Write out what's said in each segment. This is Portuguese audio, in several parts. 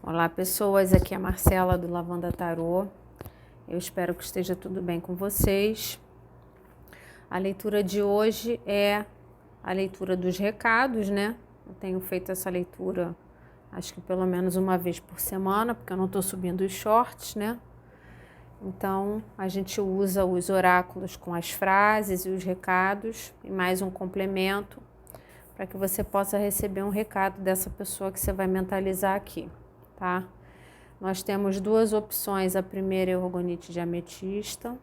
Olá pessoas, aqui é a Marcela do Lavanda Tarô. Eu espero que esteja tudo bem com vocês. A leitura de hoje é a leitura dos recados, né? Eu tenho feito essa leitura acho que pelo menos uma vez por semana, porque eu não estou subindo os shorts, né? Então a gente usa os oráculos com as frases e os recados e mais um complemento para que você possa receber um recado dessa pessoa que você vai mentalizar aqui, tá? Nós temos duas opções, a primeira é o orgonite de ametista,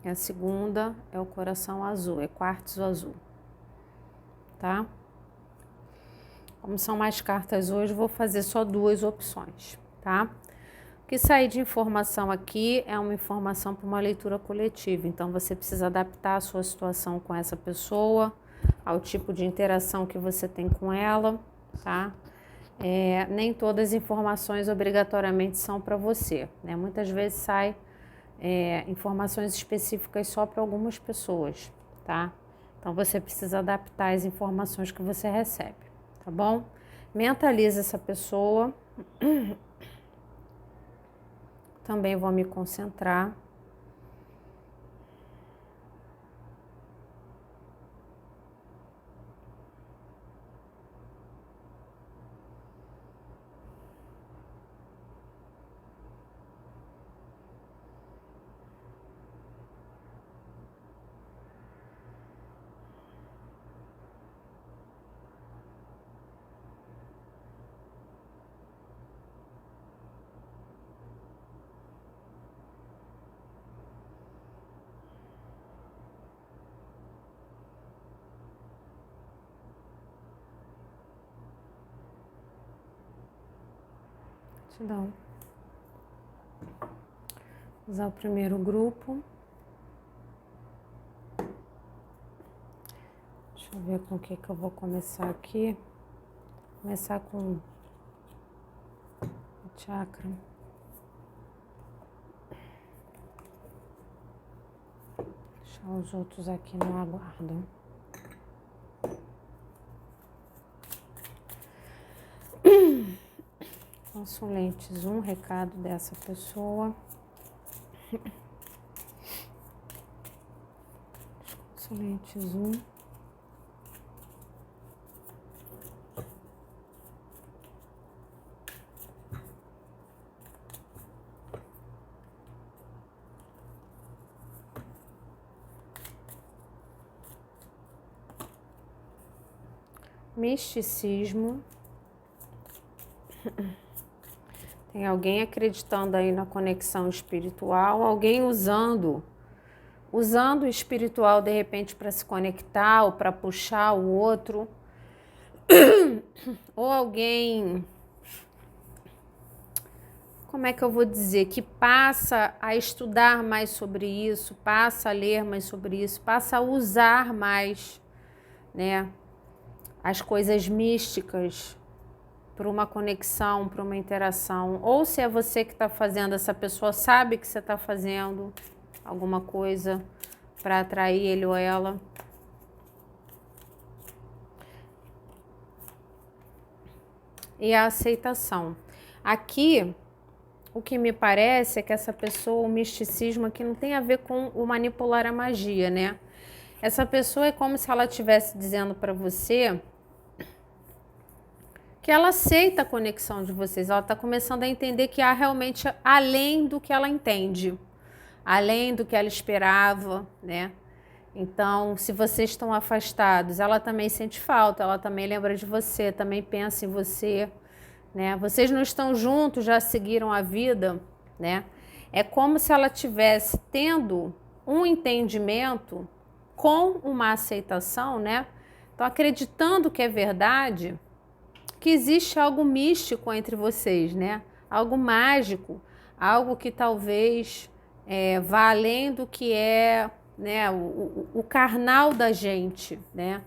e a segunda é o coração azul, é quartzo azul, tá? Como são mais cartas hoje, vou fazer só duas opções, tá? O que sair de informação aqui é uma informação para uma leitura coletiva, então você precisa adaptar a sua situação com essa pessoa, ao tipo de interação que você tem com ela, tá? Nem todas as informações obrigatoriamente são para você, né? Muitas vezes sai informações específicas só para algumas pessoas, tá? Então você precisa adaptar as informações que você recebe, tá bom? Mentaliza essa pessoa. Também vou me concentrar. Gratidão. Usar o primeiro grupo. Deixa eu ver com o que eu vou começar aqui. Começar com o chakra. Deixar os outros aqui no aguardo. Consulentes, um recado dessa pessoa. Consulentes, um. Misticismo. Tem alguém acreditando aí na conexão espiritual, alguém usando o espiritual de repente para se conectar ou para puxar o outro, ou alguém, como é que eu vou dizer, que passa a estudar mais sobre isso, passa a ler mais sobre isso, passa a usar mais, né, as coisas místicas para uma conexão, para uma interação. Ou se é você que está fazendo, essa pessoa sabe que você está fazendo alguma coisa para atrair ele ou ela. E a aceitação. Aqui, o que me parece é que essa pessoa, o misticismo aqui não tem a ver com o manipular a magia, né? Essa pessoa é como se ela estivesse dizendo para você que ela aceita a conexão de vocês, ela está começando a entender que há realmente além do que ela entende, além do que ela esperava, né? Então, se vocês estão afastados, ela também sente falta, ela também lembra de você, também pensa em você, né? Vocês não estão juntos, já seguiram a vida, né? É como se ela tivesse tendo um entendimento com uma aceitação, né? Então, acreditando que é verdade, que existe algo místico entre vocês, né? Algo mágico, algo que talvez vá além do que é, né, o carnal da gente, né?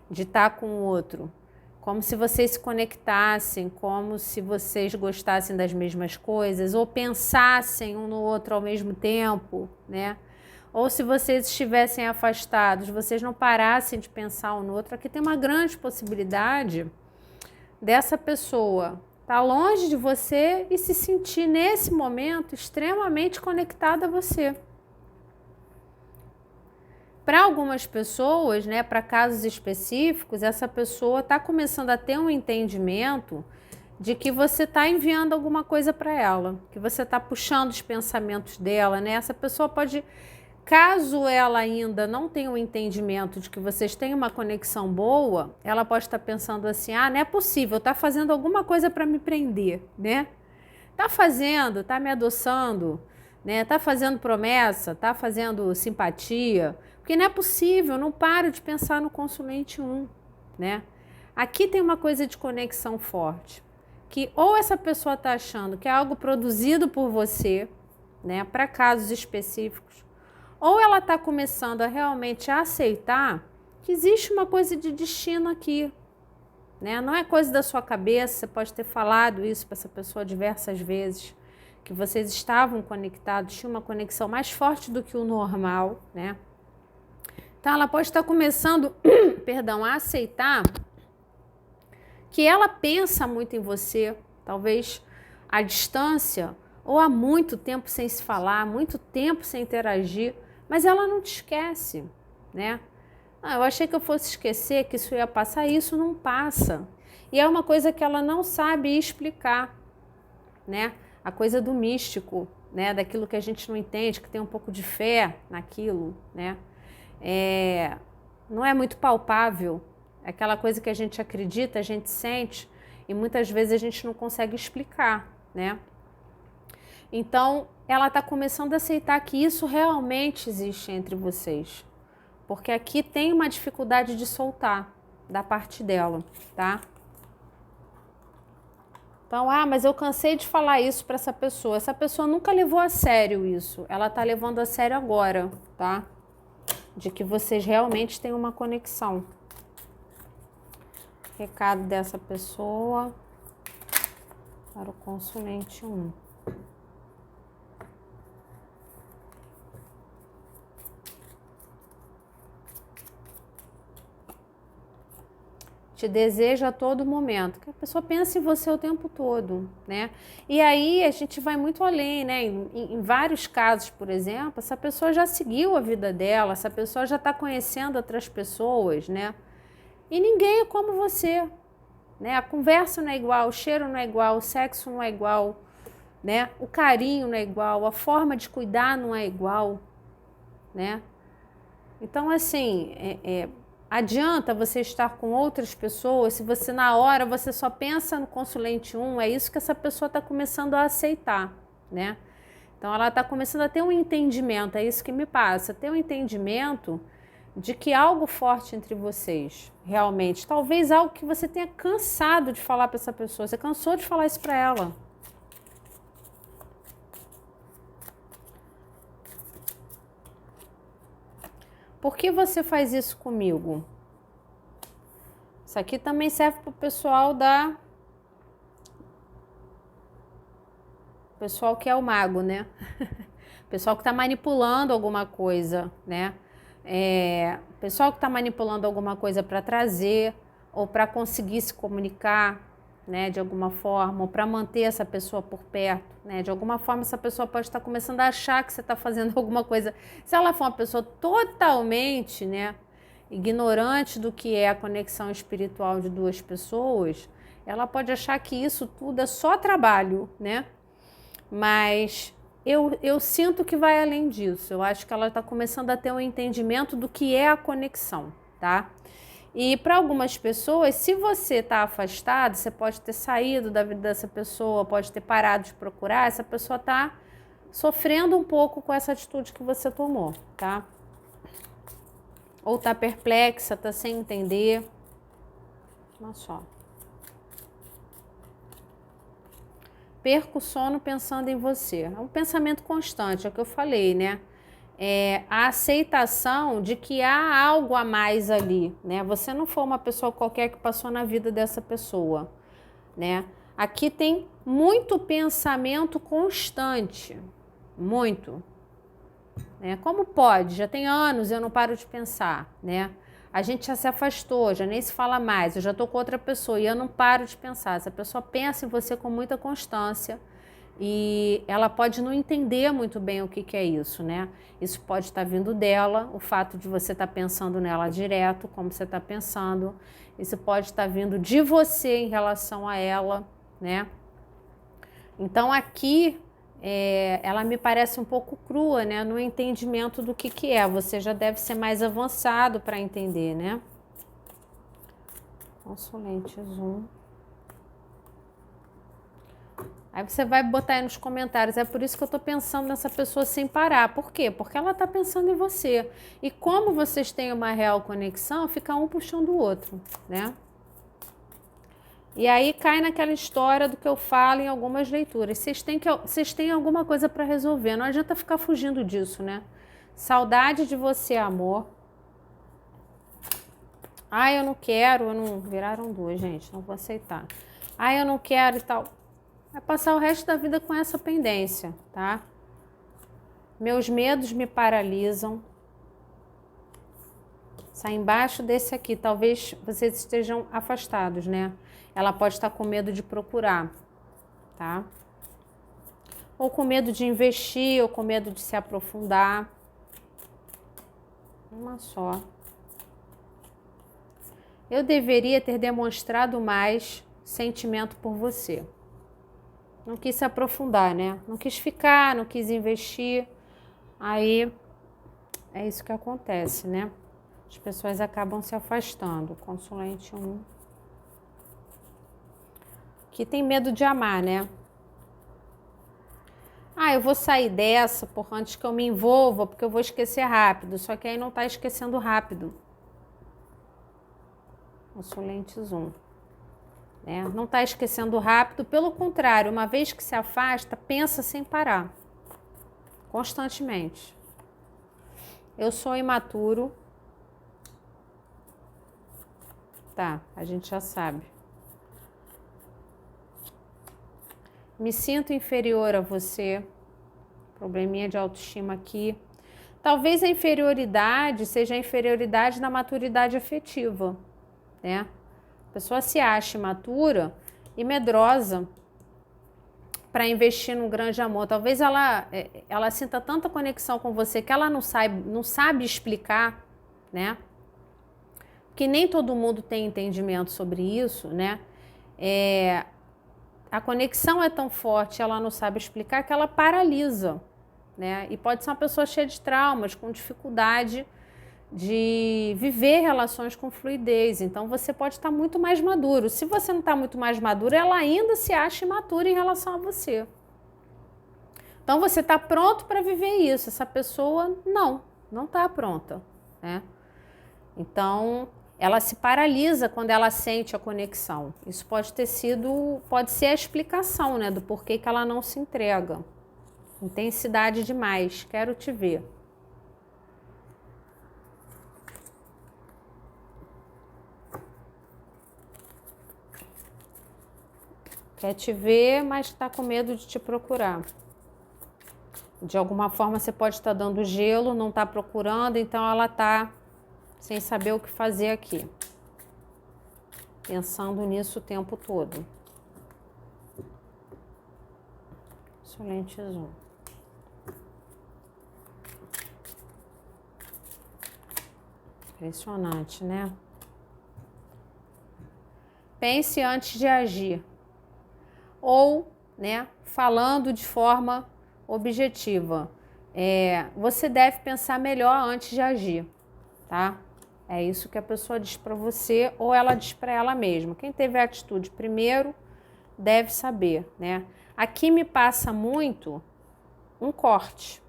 De estar com o outro. Como se vocês se conectassem, como se vocês gostassem das mesmas coisas, ou pensassem um no outro ao mesmo tempo, né? Ou se vocês estivessem afastados, vocês não parassem de pensar um no outro. Aqui tem uma grande possibilidade dessa pessoa Tá longe de você e se sentir nesse momento extremamente conectada a você. Para algumas pessoas, né, para casos específicos, essa pessoa está começando a ter um entendimento de que você está enviando alguma coisa para ela, que você está puxando os pensamentos dela, né? Essa pessoa pode, caso ela ainda não tenha um entendimento de que vocês têm uma conexão boa, ela pode estar pensando assim, ah, não é possível, tá fazendo alguma coisa para me prender, né? Tá fazendo, tá me adoçando, né? Tá fazendo promessa, tá fazendo simpatia, porque não é possível, não paro de pensar no consulente 1, né? Aqui tem uma coisa de conexão forte, que ou essa pessoa está achando que é algo produzido por você, né, para casos específicos, ou ela está começando a realmente aceitar que existe uma coisa de destino aqui, né? Não é coisa da sua cabeça, você pode ter falado isso para essa pessoa diversas vezes, que vocês estavam conectados, tinha uma conexão mais forte do que o normal, né? Então ela pode estar começando, perdão, a aceitar que ela pensa muito em você, talvez à distância ou há muito tempo sem se falar, muito tempo sem interagir, mas ela não te esquece, né? Ah, eu achei que eu fosse esquecer, que isso ia passar, e isso não passa. E é uma coisa que ela não sabe explicar, né? A coisa do místico, né? Daquilo que a gente não entende, que tem um pouco de fé naquilo, né? Não é muito palpável, é aquela coisa que a gente acredita, a gente sente e muitas vezes a gente não consegue explicar, né? Então, ela está começando a aceitar que isso realmente existe entre vocês, porque aqui tem uma dificuldade de soltar da parte dela, tá? Então, mas eu cansei de falar isso para essa pessoa nunca levou a sério isso, ela está levando a sério agora, tá? De que vocês realmente têm uma conexão. Recado dessa pessoa para o consulente 1. Te deseja a todo momento, que a pessoa pensa em você o tempo todo, né? E aí a gente vai muito além, né? Em vários casos, por exemplo, essa pessoa já seguiu a vida dela, essa pessoa já está conhecendo outras pessoas, né? E ninguém é como você, né? A conversa não é igual, o cheiro não é igual, o sexo não é igual, né? O carinho não é igual, a forma de cuidar não é igual, né? Então, assim, adianta você estar com outras pessoas se você na hora você só pensa no consulente 1, é isso que essa pessoa está começando a aceitar, né? Então ela está começando a ter um entendimento, é isso que me passa, ter um entendimento de que algo forte entre vocês, realmente, talvez algo que você tenha cansado de falar para essa pessoa, você cansou de falar isso para ela. Por que você faz isso comigo? Isso aqui também serve para o pessoal pessoal que é o mago, né? Pessoal que está manipulando alguma coisa, né? Pessoal que está manipulando alguma coisa para trazer ou para conseguir se comunicar, né? De alguma forma, ou para manter essa pessoa por perto, né? De alguma forma essa pessoa pode estar começando a achar que você está fazendo alguma coisa. Se ela for uma pessoa totalmente, né, ignorante do que é a conexão espiritual de duas pessoas, ela pode achar que isso tudo é só trabalho, né? Mas eu sinto que vai além disso. Eu acho que ela está começando a ter um entendimento do que é a conexão, tá? E para algumas pessoas, se você está afastado, você pode ter saído da vida dessa pessoa, pode ter parado de procurar, essa pessoa está sofrendo um pouco com essa atitude que você tomou, tá? Ou está perplexa, está sem entender. Olha só. Perco o sono pensando em você. É um pensamento constante, é o que eu falei, né? A aceitação de que há algo a mais ali, né? Você não foi uma pessoa qualquer que passou na vida dessa pessoa, né? Aqui tem muito pensamento constante, muito. Né? Como pode? Já tem anos eu não paro de pensar, né? a gente já se afastou, já nem se fala mais, eu já estou com outra pessoa e eu não paro de pensar. Essa pessoa pensa em você com muita constância e ela pode não entender muito bem o que que é isso, né? Isso pode estar vindo dela, o fato de você estar pensando nela direto, como você está pensando. Isso pode estar vindo de você em relação a ela, né? Então aqui ela me parece um pouco crua, né? No entendimento do que é. Você já deve ser mais avançado para entender, né? Consulente Zoom. Aí você vai botar aí nos comentários, é por isso que eu tô pensando nessa pessoa sem parar. Por quê? Porque ela tá pensando em você. E como vocês têm uma real conexão, fica um puxando o outro, né? E aí cai naquela história do que eu falo em algumas leituras. Vocês têm alguma coisa para resolver, não adianta ficar fugindo disso, né? Saudade de você, amor. Ai, eu não quero, eu não... Viraram duas, gente, não vou aceitar. Ai, eu não quero e tal. Vai passar o resto da vida com essa pendência, tá? Meus medos me paralisam. Sai embaixo desse aqui. Talvez vocês estejam afastados, né? Ela pode estar com medo de procurar, tá? Ou com medo de investir, ou com medo de se aprofundar. Uma só. Eu deveria ter demonstrado mais sentimento por você. Não quis se aprofundar, né? Não quis ficar, não quis investir. Aí é isso que acontece, né? As pessoas acabam se afastando. Consulente 1. Que tem medo de amar, né? Ah, eu vou sair dessa por antes que eu me envolva, porque eu vou esquecer rápido. Só que aí não tá esquecendo rápido. Consulente 1. Não está esquecendo rápido, pelo contrário, uma vez que se afasta, pensa sem parar, constantemente. Eu sou imaturo. Tá, a gente já sabe. Me sinto inferior a você. Probleminha de autoestima aqui. Talvez a inferioridade seja a inferioridade da maturidade afetiva, né? A pessoa se acha imatura e medrosa para investir num grande amor. Talvez ela sinta tanta conexão com você que ela não sabe explicar, né? Que nem todo mundo tem entendimento sobre isso, né? A conexão é tão forte, ela não sabe explicar, que ela paralisa, né? E pode ser uma pessoa cheia de traumas, com dificuldade de viver relações com fluidez. Então você pode estar muito mais maduro. Se você não está muito mais maduro, ela ainda se acha imatura em relação a você. Então você está pronto para viver isso. Essa pessoa não está pronta, né? Então ela se paralisa quando ela sente a conexão. Isso pode ser a explicação, né, do porquê que ela não se entrega. Intensidade demais, quero te ver. Quer te ver, mas está com medo de te procurar. De alguma forma você pode estar dando gelo, não está procurando, então ela está sem saber o que fazer aqui. Pensando nisso o tempo todo. Consulente 1. Impressionante, né? Pense antes de agir. Ou, né, falando de forma objetiva. Você deve pensar melhor antes de agir, tá? É isso que a pessoa diz para você, ou ela diz para ela mesma. Quem teve a atitude primeiro deve saber, né? Aqui me passa muito um corte.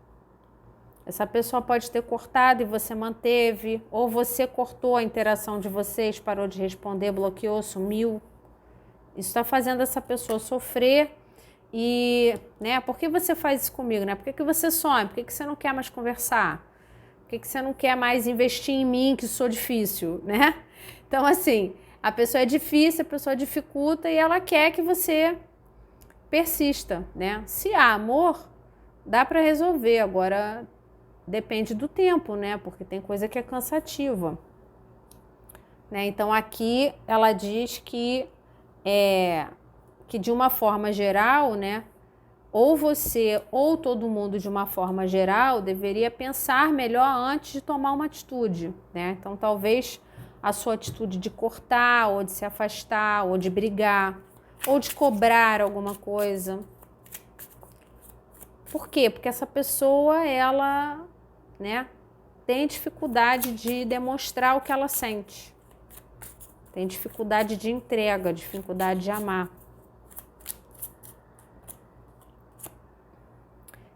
Essa pessoa pode ter cortado e você manteve, ou você cortou a interação de vocês, parou de responder, bloqueou, sumiu. Isso está fazendo essa pessoa sofrer e, né, por que você faz isso comigo, né? Por que você some? Por que você não quer mais conversar? Por que você não quer mais investir em mim, que sou difícil, né? Então, assim, a pessoa é difícil, a pessoa dificulta e ela quer que você persista, né? Se há amor, dá para resolver. Agora, depende do tempo, né? Porque tem coisa que é cansativa. né? Então aqui ela diz que de uma forma geral, né? Ou você ou todo mundo de uma forma geral deveria pensar melhor antes de tomar uma atitude, né? Então talvez a sua atitude de cortar, ou de se afastar, ou de brigar, ou de cobrar alguma coisa. Por quê? Porque essa pessoa, ela, né, tem dificuldade de demonstrar o que ela sente. Tem dificuldade de entrega, dificuldade de amar.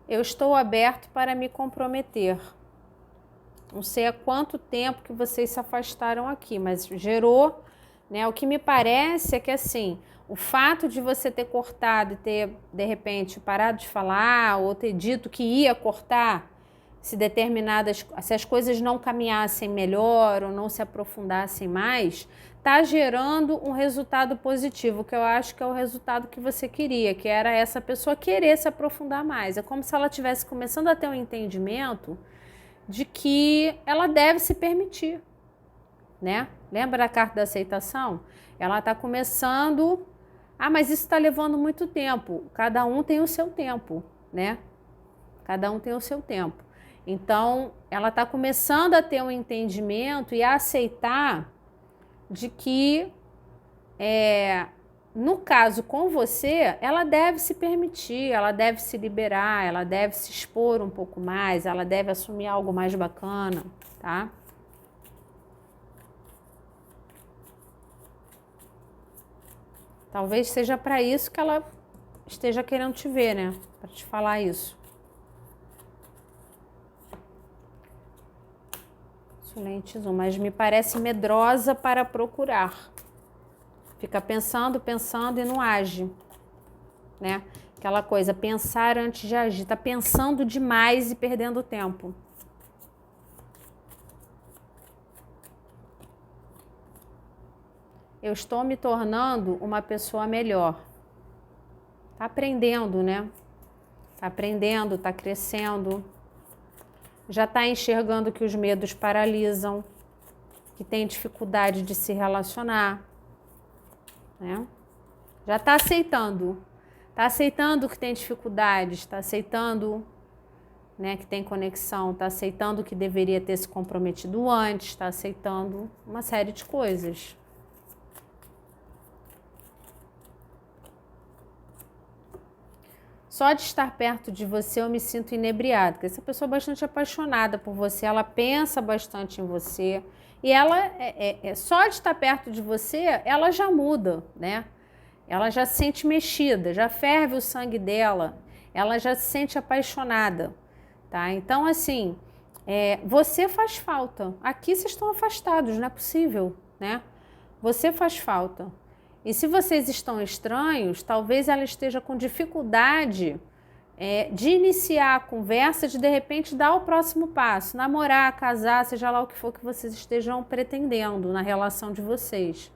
Eu estou aberto para me comprometer. Não sei há quanto tempo que vocês se afastaram aqui, mas gerou, né? O que me parece é que, assim, o fato de você ter cortado e ter, de repente, parado de falar ou ter dito que ia cortar, se as coisas não caminhassem melhor ou não se aprofundassem mais, está gerando um resultado positivo, que eu acho que é o resultado que você queria, que era essa pessoa querer se aprofundar mais. É como se ela estivesse começando a ter um entendimento de que ela deve se permitir, né? Lembra da carta da aceitação? Ela está começando... Ah, mas isso está levando muito tempo. Cada um tem o seu tempo, né? Cada um tem o seu tempo. Então, ela está começando a ter um entendimento e a aceitar de que, no caso com você, ela deve se permitir, ela deve se liberar, ela deve se expor um pouco mais, ela deve assumir algo mais bacana, tá? Talvez seja para isso que ela esteja querendo te ver, né? Para te falar isso. Excelente, mas me parece medrosa para procurar. Fica pensando, pensando e não age, né? Aquela coisa, pensar antes de agir. Tá pensando demais e perdendo tempo. Eu estou me tornando uma pessoa melhor. Tá aprendendo, né? Tá aprendendo, tá crescendo. Já tá enxergando que os medos paralisam, que tem dificuldade de se relacionar, né? Já tá aceitando. Tá aceitando que tem dificuldades, tá aceitando, né, que tem conexão, tá aceitando que deveria ter se comprometido antes, tá aceitando uma série de coisas. Só de estar perto de você eu me sinto inebriada, porque essa pessoa é bastante apaixonada por você, ela pensa bastante em você, e ela, só de estar perto de você, ela já muda, né? Ela já se sente mexida, já ferve o sangue dela, ela já se sente apaixonada, tá? Então, assim, você faz falta. Aqui vocês estão afastados, não é possível, né? Você faz falta. E se vocês estão estranhos, talvez ela esteja com dificuldade de iniciar a conversa, de repente dar o próximo passo, namorar, casar, seja lá o que for que vocês estejam pretendendo na relação de vocês,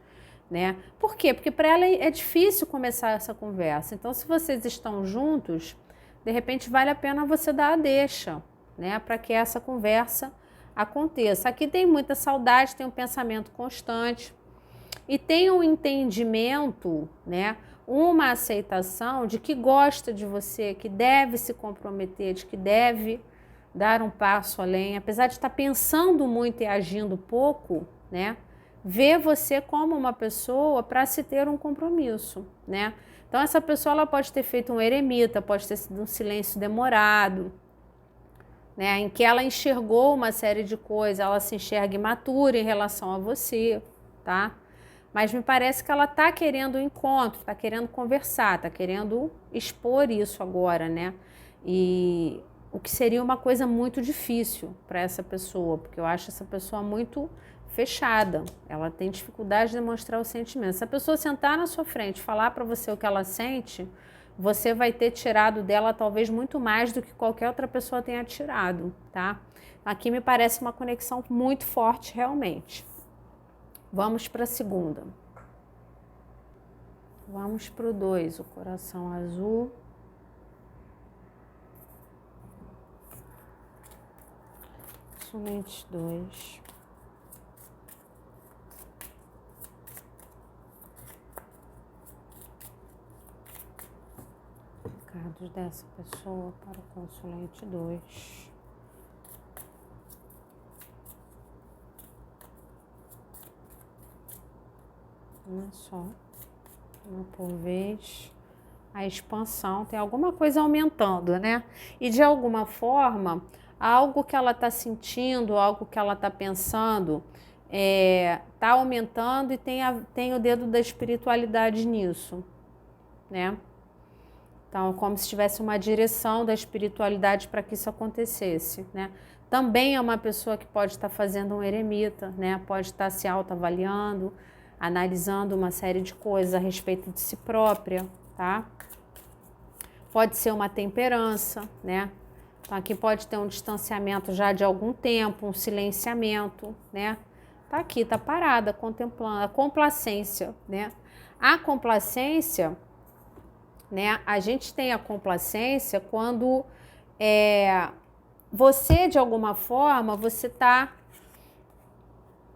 né? Por quê? Porque para ela é difícil começar essa conversa. Então, se vocês estão juntos, de repente vale a pena você dar a deixa, né? Para que essa conversa aconteça. Aqui tem muita saudade, tem um pensamento constante. E tem um entendimento, né, uma aceitação de que gosta de você, que deve se comprometer, de que deve dar um passo além, apesar de estar pensando muito e agindo pouco, né, vê você como uma pessoa para se ter um compromisso, né. Então essa pessoa ela pode ter feito um eremita, pode ter sido um silêncio demorado, né, em que ela enxergou uma série de coisas, ela se enxerga imatura em relação a você, tá? Mas me parece que ela está querendo um encontro, está querendo conversar, está querendo expor isso agora, né? E o que seria uma coisa muito difícil para essa pessoa, porque eu acho essa pessoa muito fechada. Ela tem dificuldade de demonstrar os sentimentos. Se a pessoa sentar na sua frente e falar para você o que ela sente, você vai ter tirado dela talvez muito mais do que qualquer outra pessoa tenha tirado, tá? Aqui me parece uma conexão muito forte realmente. Vamos para a segunda. Vamos para o 2, o coração azul. Somente 2. recados dessa pessoa para o consulente 2. Uma só, uma por vez. A expansão, tem alguma coisa aumentando, né? E de alguma forma, algo que ela está sentindo, algo que ela está pensando, está aumentando e tem o dedo da espiritualidade nisso, né? Então, como se tivesse uma direção da espiritualidade para que isso acontecesse, né? Também é uma pessoa que pode estar fazendo um eremita, né? Pode estar se autoavaliando, analisando uma série de coisas a respeito de si própria, tá? Pode ser uma temperança, né? Então, aqui pode ter um distanciamento já de algum tempo, um silenciamento, né? Tá aqui, tá parada, contemplando a complacência, né? A complacência, né? A gente tem a complacência quando você, de alguma forma, você tá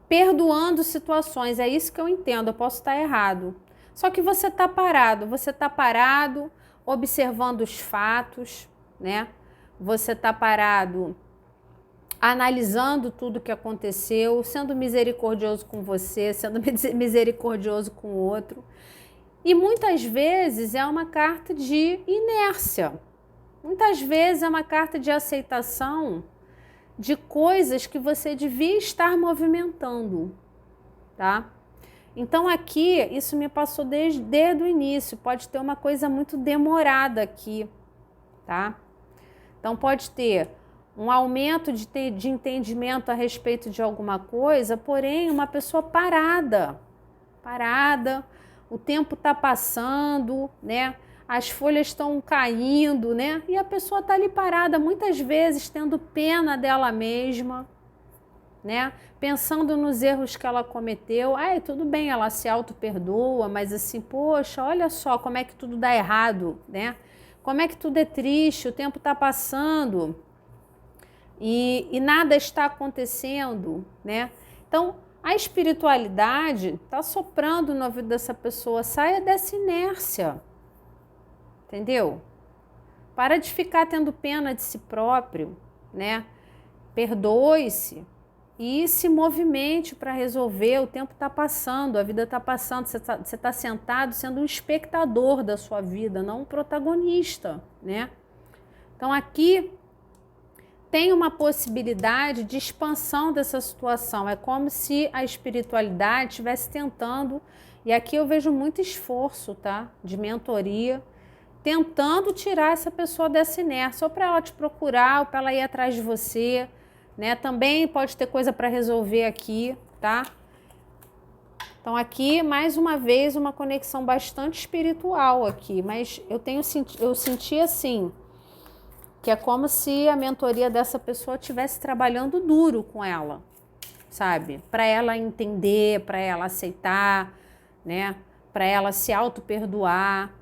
perdoando situações. É isso que eu entendo, eu posso estar errado. Só que você tá parado, observando os fatos, né? Você tá parado analisando tudo que aconteceu, sendo misericordioso com você, sendo misericordioso com o outro. E muitas vezes é uma carta de inércia. Muitas vezes é uma carta de aceitação de coisas que você devia estar movimentando, tá? Então aqui, isso me passou desde o início, pode ter uma coisa muito demorada aqui, tá? Então pode ter um aumento de entendimento a respeito de alguma coisa, porém uma pessoa parada, o tempo está passando, né? As folhas estão caindo, né? E a pessoa está ali parada, muitas vezes tendo pena dela mesma, né? Pensando nos erros que ela cometeu. Ai, tudo bem, ela se auto-perdoa, mas assim, poxa, olha só como é que tudo dá errado, né? Como é que tudo é triste, o tempo está passando e nada está acontecendo, né? Então, a espiritualidade está soprando no ouvido dessa pessoa, saia dessa inércia, entendeu? Para de ficar tendo pena de si próprio, né? Perdoe-se e se movimente para resolver. O tempo está passando, a vida está passando, você tá sentado sendo um espectador da sua vida, não um protagonista, né? Então aqui tem uma possibilidade de expansão dessa situação, é como se a espiritualidade estivesse tentando, e aqui eu vejo muito esforço, tá? De mentoria, tentando tirar essa pessoa dessa inércia, ou para ela te procurar, ou para ela ir atrás de você, né? Também pode ter coisa para resolver aqui, tá? Então aqui, mais uma vez, uma conexão bastante espiritual aqui, mas eu senti assim, que é como se a mentoria dessa pessoa estivesse trabalhando duro com ela, sabe? Para ela entender, para ela aceitar, né? Para ela se auto-perdoar,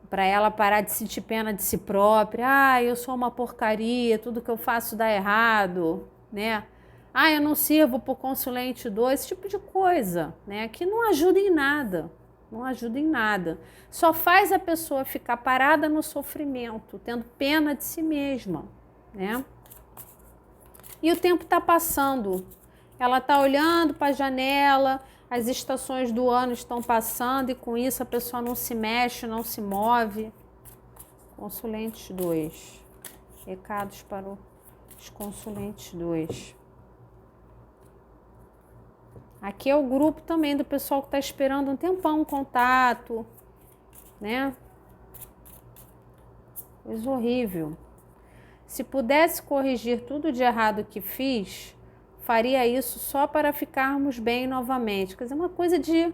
para ela parar de sentir pena de si própria. Ah, eu sou uma porcaria, tudo que eu faço dá errado, né? Ah, eu não sirvo por consulente 2, esse tipo de coisa, né? Que não ajuda em nada, não ajuda em nada. Só faz a pessoa ficar parada no sofrimento, tendo pena de si mesma, né? E o tempo está passando, ela está olhando para a janela, as estações do ano estão passando e com isso a pessoa não se mexe, não se move. Consulentes 2. Recados para os consulentes 2. Aqui é o grupo também do pessoal que está esperando um tempão um contato, né? Coisa horrível. Se pudesse corrigir tudo de errado que fiz, faria isso só para ficarmos bem novamente. Quer dizer, uma coisa de...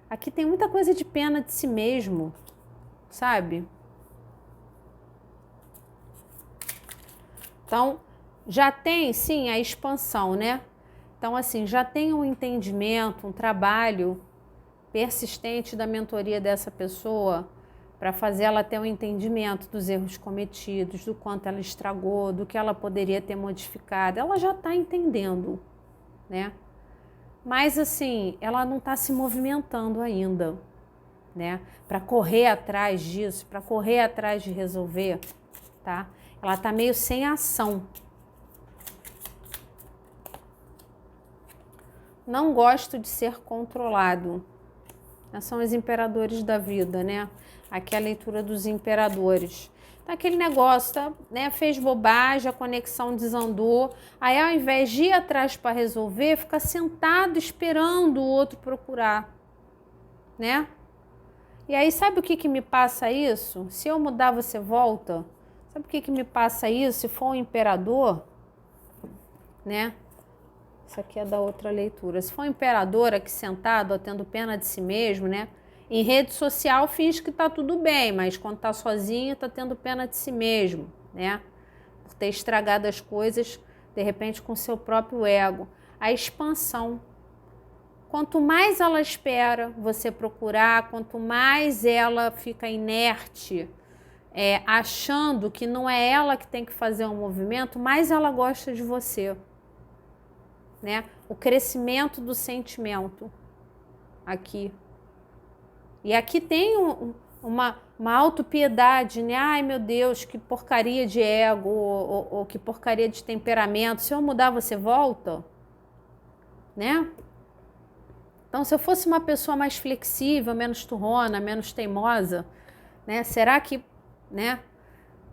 Aqui tem muita coisa de pena de si mesmo, sabe? Então, já tem, sim, a expansão, né? Então, assim, já tem um entendimento, um trabalho persistente da mentoria dessa pessoa para fazer ela ter um entendimento dos erros cometidos, do quanto ela estragou, do que ela poderia ter modificado. Ela já está entendendo, né? Mas, assim, ela não está se movimentando ainda, né? Para correr atrás disso, para correr atrás de resolver, tá? Ela tá meio sem ação. Não gosto de ser controlado. São os imperadores da vida, né? Aqui é a leitura dos imperadores. Então, aquele negócio, tá, né? Fez bobagem, a conexão desandou. Aí, ao invés de ir atrás para resolver, fica sentado esperando o outro procurar, né? E aí, sabe o que me passa isso? Se eu mudar, você volta? Sabe o que me passa isso? Se for um imperador, né? Isso aqui é da outra leitura. Se for um imperador aqui sentado, ó, tendo pena de si mesmo, né? Em rede social finge que tá tudo bem, mas quando tá sozinho tá tendo pena de si mesmo, né? Por ter estragado as coisas, de repente, com seu próprio ego. A expansão. Quanto mais ela espera você procurar, quanto mais ela fica inerte, achando que não é ela que tem que fazer um movimento, mais ela gosta de você. Né? O crescimento do sentimento aqui. E aqui tem uma autopiedade, né? Ai, meu Deus, que porcaria de ego, ou que porcaria de temperamento. Se eu mudar, você volta? Né? Então, se eu fosse uma pessoa mais flexível, menos turrona, menos teimosa, né? Será que, né?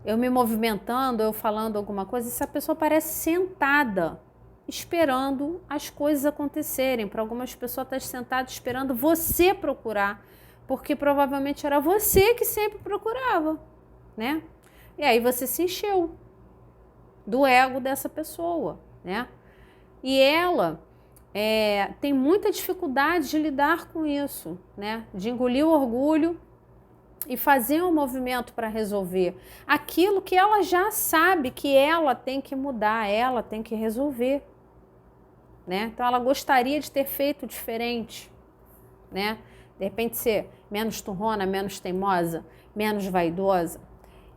Eu me movimentando, eu falando alguma coisa, essa pessoa parece sentada, esperando as coisas acontecerem. Para algumas pessoas está sentada esperando você procurar, porque provavelmente era você que sempre procurava, né? E aí você se encheu do ego dessa pessoa, né? E ela tem muita dificuldade de lidar com isso, né? De engolir o orgulho e fazer um movimento para resolver aquilo que ela já sabe que ela tem que mudar, ela tem que resolver, né? Então ela gostaria de ter feito diferente, né? De repente ser menos turrona, menos teimosa, menos vaidosa.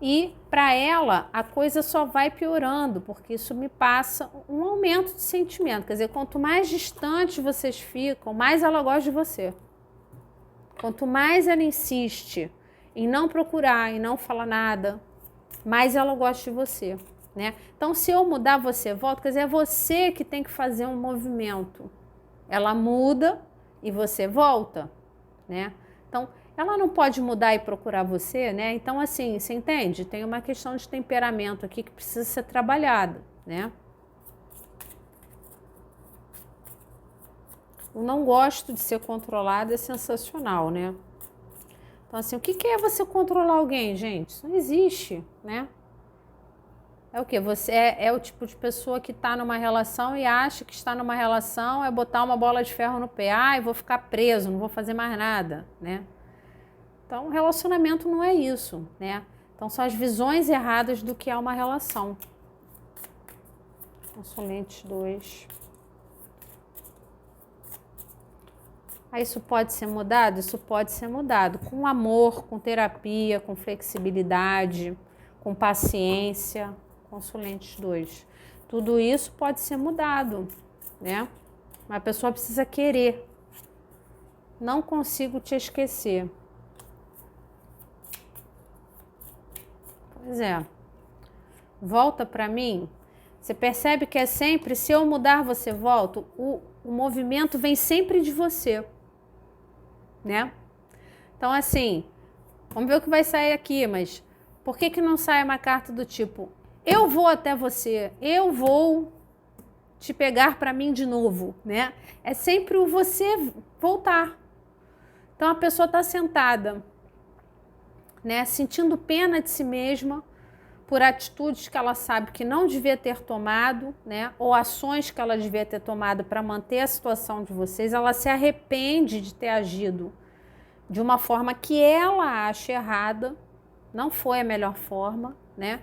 E para ela a coisa só vai piorando, porque isso me passa um aumento de sentimento. Quer dizer, quanto mais distante vocês ficam, mais ela gosta de você. Quanto mais ela insiste em não procurar, em não falar nada, mais ela gosta de você, né? Então, se eu mudar, você volta, quer dizer, é você que tem que fazer um movimento. Ela muda e você volta, né? Então, ela não pode mudar e procurar você, né? Então, assim, você entende? Tem uma questão de temperamento aqui que precisa ser trabalhada, né? O não gosto de ser controlado é sensacional, né? Então, assim, o que é você controlar alguém, gente? Isso não existe, né? É o quê? Você é o tipo de pessoa que está numa relação e acha que está numa relação é botar uma bola de ferro no pé. Ai, vou ficar preso, não vou fazer mais nada, né? Então, relacionamento não é isso, né? Então, são as visões erradas do que é uma relação. Consulente 2. Isso pode ser mudado? Isso pode ser mudado com amor, com terapia, com flexibilidade, com paciência. Consulentes 2. Tudo isso pode ser mudado, né? Mas a pessoa precisa querer. Não consigo te esquecer. Pois é. Volta para mim. Você percebe que é sempre, se eu mudar, você volta. O movimento vem sempre de você, né? Então, assim, vamos ver o que vai sair aqui, mas por que não sai uma carta do tipo, eu vou até você, eu vou te pegar para mim de novo, né? É sempre o você voltar. Então, a pessoa está sentada, né? Sentindo pena de si mesma por atitudes que ela sabe que não devia ter tomado, né? Ou ações que ela devia ter tomado para manter a situação de vocês. Ela se arrepende de ter agido de uma forma que ela acha errada, não foi a melhor forma, né?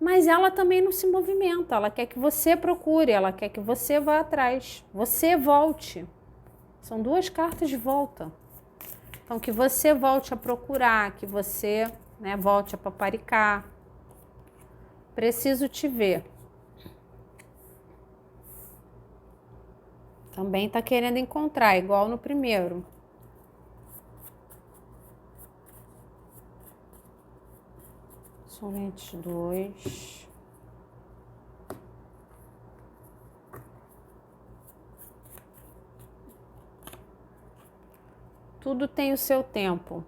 Mas ela também não se movimenta, ela quer que você procure, ela quer que você vá atrás, você volte. São duas cartas de volta. Então, que você volte a procurar, que você, né, volte a paparicar. Preciso te ver. Também tá querendo encontrar, igual no primeiro. Consolente 2. Tudo tem o seu tempo.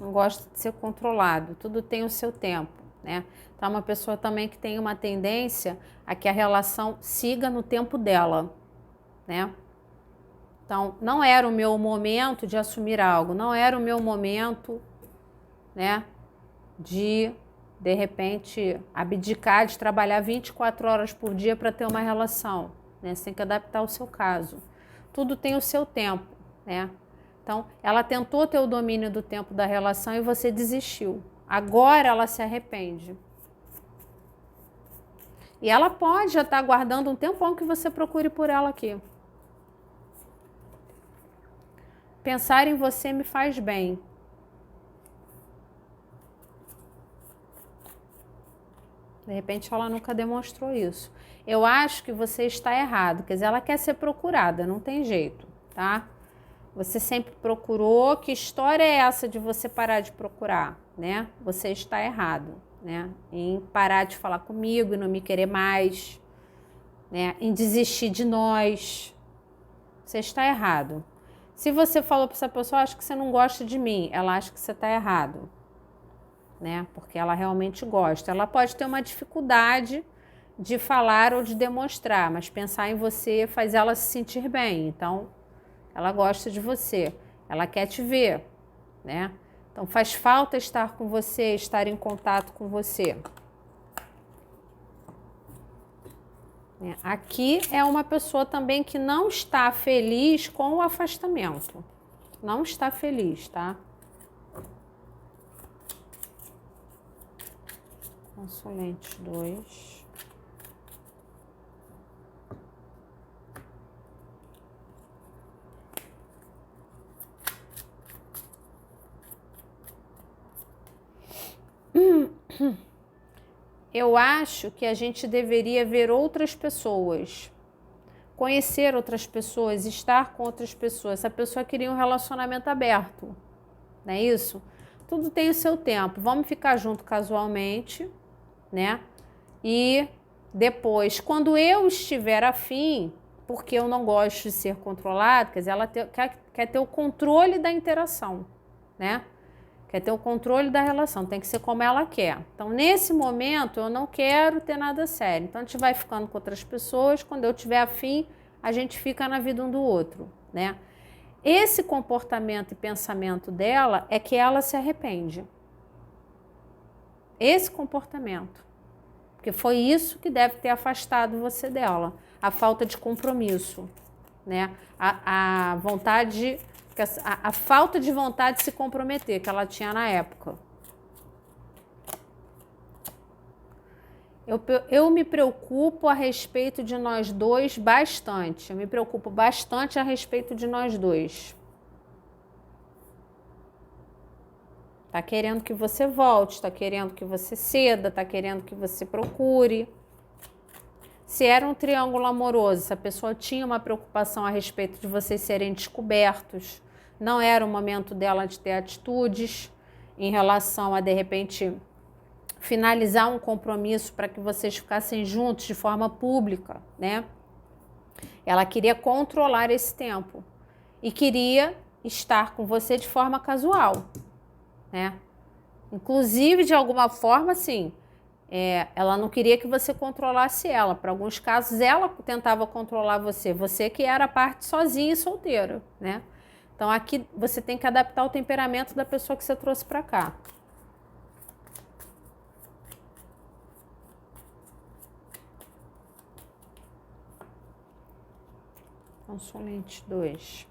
Não gosta de ser controlado. Tudo tem o seu tempo, né? Então, é uma pessoa também que tem uma tendência a que a relação siga no tempo dela, né? Então, não era o meu momento de assumir algo. Não era o meu momento, né? De repente, abdicar de trabalhar 24 horas por dia para ter uma relação, né? Você tem que adaptar o seu caso. Tudo tem o seu tempo, né? Então, ela tentou ter o domínio do tempo da relação e você desistiu. Agora ela se arrepende. E ela pode já estar aguardando um tempão que você procure por ela aqui. Pensar em você me faz bem. De repente ela nunca demonstrou isso. Eu acho que você está errado. Quer dizer, ela quer ser procurada, não tem jeito, tá? Você sempre procurou. Que história é essa de você parar de procurar, né? Você está errado, né? Em parar de falar comigo e não me querer mais, né? Em desistir de nós. Você está errado. Se você falou para essa pessoa, acho que você não gosta de mim, ela acha que você está errado, né? Porque ela realmente gosta. Ela pode ter uma dificuldade de falar ou de demonstrar, mas pensar em você faz ela se sentir bem. Então, ela gosta de você, ela quer te ver, né? Então, faz falta estar com você, estar em contato com você. Aqui é uma pessoa também que não está feliz com o afastamento. Não está feliz, tá? Consolente 2. Eu acho que a gente deveria ver outras pessoas, conhecer outras pessoas, estar com outras pessoas. Essa pessoa queria um relacionamento aberto, não é isso? Tudo tem o seu tempo. Vamos ficar junto casualmente, né? E depois, quando eu estiver afim, porque eu não gosto de ser controlado, quer dizer, ela quer ter o controle da interação, né? Quer ter o controle da relação, tem que ser como ela quer. Então, nesse momento, eu não quero ter nada sério. Então, a gente vai ficando com outras pessoas. Quando eu tiver afim, a gente fica na vida um do outro, né? Esse comportamento e pensamento dela é que ela se arrepende. Esse comportamento. Porque foi isso que deve ter afastado você dela. A falta de compromisso, né? A vontade... A falta de vontade de se comprometer que ela tinha na época. Eu me preocupo a respeito de nós dois bastante. Eu me preocupo bastante a respeito de nós dois. Tá querendo que você volte, tá querendo que você ceda, tá querendo que você procure. Se era um triângulo amoroso, se a pessoa tinha uma preocupação a respeito de vocês serem descobertos, não era o momento dela de ter atitudes em relação a, de repente, finalizar um compromisso para que vocês ficassem juntos de forma pública, né? Ela queria controlar esse tempo e queria estar com você de forma casual, né? Inclusive, de alguma forma, sim, ela não queria que você controlasse ela. Para alguns casos, ela tentava controlar você. Você que era a parte sozinha e solteira, né? Então, aqui você tem que adaptar o temperamento da pessoa que você trouxe para cá. Consolente 2.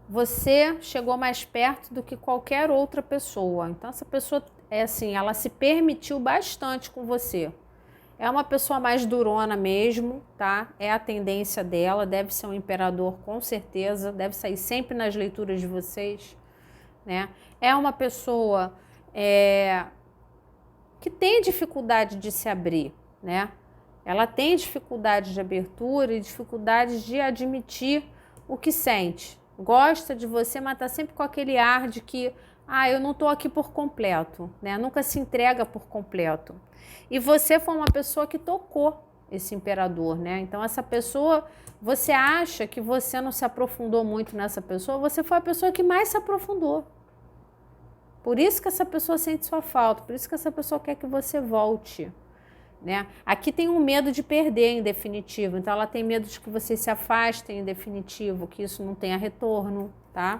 Você chegou mais perto do que qualquer outra pessoa. Então, essa pessoa, ela se permitiu bastante com você. É uma pessoa mais durona mesmo, tá? É a tendência dela, deve ser um imperador com certeza, deve sair sempre nas leituras de vocês, né? É uma pessoa que tem dificuldade de se abrir, né? Ela tem dificuldade de abertura e dificuldade de admitir o que sente, gosta de você, mas tá sempre com aquele ar de que, eu não tô aqui por completo, né? Nunca se entrega por completo. E você foi uma pessoa que tocou esse imperador, né? Então essa pessoa, você acha que você não se aprofundou muito nessa pessoa, você foi a pessoa que mais se aprofundou. Por isso que essa pessoa sente sua falta, por isso que essa pessoa quer que você volte, né? Aqui tem um medo de perder em definitivo, então ela tem medo de que você se afaste em definitivo, que isso não tenha retorno, tá?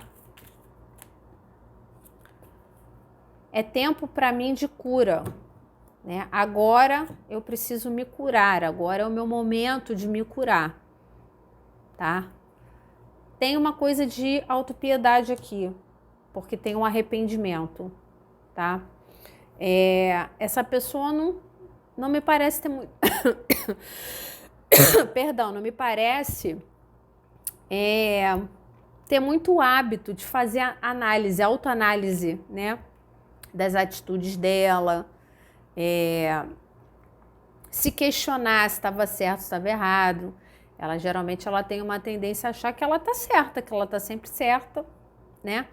É tempo para mim de cura, né? Agora eu preciso me curar, agora é o meu momento de me curar, tá? Tem uma coisa de autopiedade aqui, porque tem um arrependimento, tá? Essa pessoa não me parece ter muito... Perdão, não me parece ter muito hábito de fazer análise, autoanálise, né? Das atitudes dela, se questionar se estava certo, se estava errado. Ela geralmente tem uma tendência a achar que ela está certa, que ela está sempre certa, né?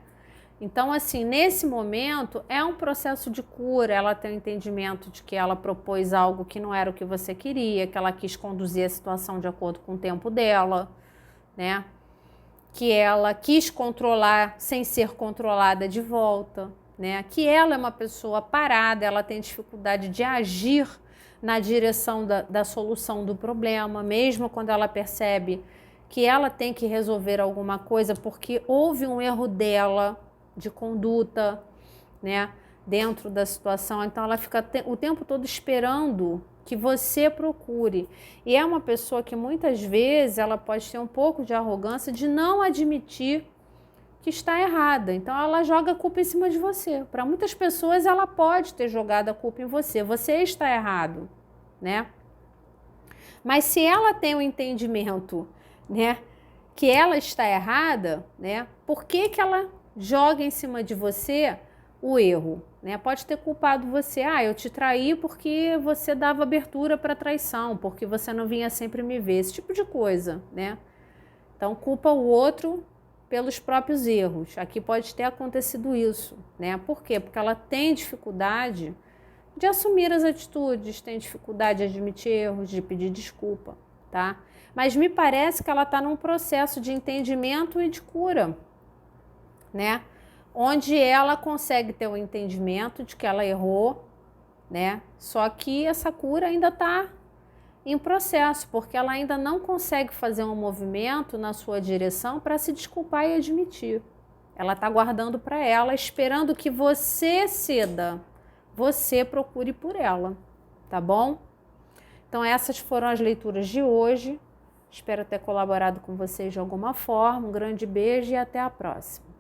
Então, assim, nesse momento é um processo de cura. Ela tem o entendimento de que ela propôs algo que não era o que você queria, que ela quis conduzir a situação de acordo com o tempo dela, né? Que ela quis controlar sem ser controlada de volta, né? Que ela é uma pessoa parada, ela tem dificuldade de agir na direção da solução do problema, mesmo quando ela percebe que ela tem que resolver alguma coisa porque houve um erro dela de conduta, né, dentro da situação. Então ela fica o tempo todo esperando que você procure. E é uma pessoa que muitas vezes ela pode ter um pouco de arrogância de não admitir que está errada. Então ela joga a culpa em cima de você. Para muitas pessoas ela pode ter jogado a culpa em você. Você está errado, né? Mas se ela tem o entendimento, né, que ela está errada, né, por que ela joga em cima de você o erro, né? Pode ter culpado você, eu te traí porque você dava abertura para traição, porque você não vinha sempre me ver, esse tipo de coisa, né? Então culpa o outro pelos próprios erros. Aqui pode ter acontecido isso, né? Por quê? Porque ela tem dificuldade de assumir as atitudes, tem dificuldade de admitir erros, de pedir desculpa, tá? Mas me parece que ela está num processo de entendimento e de cura, né? Onde ela consegue ter o entendimento de que ela errou, né? Só que essa cura ainda está em processo, porque ela ainda não consegue fazer um movimento na sua direção para se desculpar e admitir. Ela está guardando para ela, esperando que você ceda, você procure por ela, tá bom? Então essas foram as leituras de hoje. Espero ter colaborado com vocês de alguma forma. Um grande beijo e até a próxima.